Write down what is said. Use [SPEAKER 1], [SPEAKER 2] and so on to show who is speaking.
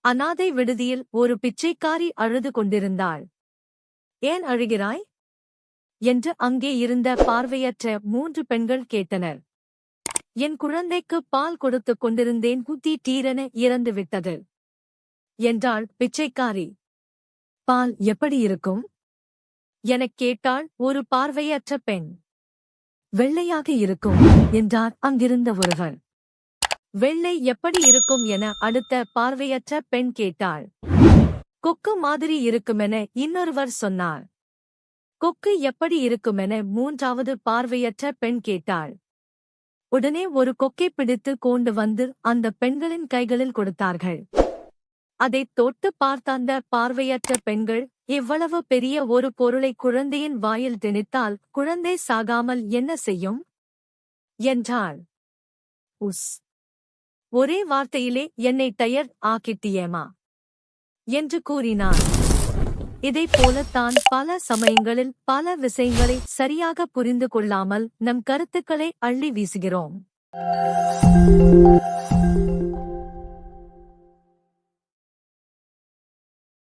[SPEAKER 1] அனாதை விடுதியில் ஒரு பிச்சைக்காரி அழுது கொண்டிருந்தாள். ஏன் அழுகிறாய்? என்று அங்கே இருந்த பார்வையற்ற 3 பெண்கள் கேட்டனர். என் குழந்தைக்கு பால் கொடுத்துக் கொண்டிருந்தேன், திடீரென இறந்து விட்டது என்றாள் பிச்சைக்காரி. பால் எப்படி இருக்கும் எனக் கேட்டாள் ஒரு பார்வையற்ற பெண். வெள்ளையாக இருக்கும் என்றார் அங்கிருந்த ஒருவர். வெள்ளை எப்படி இருக்கும் என அடுத்த பார்வையற்ற பெண் கேட்டாள். கொக்கு மாதிரி இருக்குமென இன்னொருவர் சொன்னார். கொக்கு எப்படி இருக்குமென 3வது பார்வையற்ற பெண் கேட்டாள். உடனே ஒரு கொக்கை பிடித்து கொண்டு வந்து அந்த பெண்களின் கைகளில் கொடுத்தார்கள். அதைத் தொட்டு பார்த்த அந்த பார்வையற்ற பெண்கள், இவ்வளவு பெரிய ஒரு பொருளை குழந்தையின் வாயில் திணித்தால் குழந்தை சாகாமல் என்ன செய்யும் என்றாள். உஸ், ஒரே வார்த்தையிலே என்னை டயர் ஆக்கிட்டியேமா என்று கூறினான். இதைப் போலத்தான் பல சமயங்களில் பல விஷயங்களை சரியாக புரிந்து கொள்ளாமல் நம் கருத்துக்களை அள்ளி வீசுகிறோம்.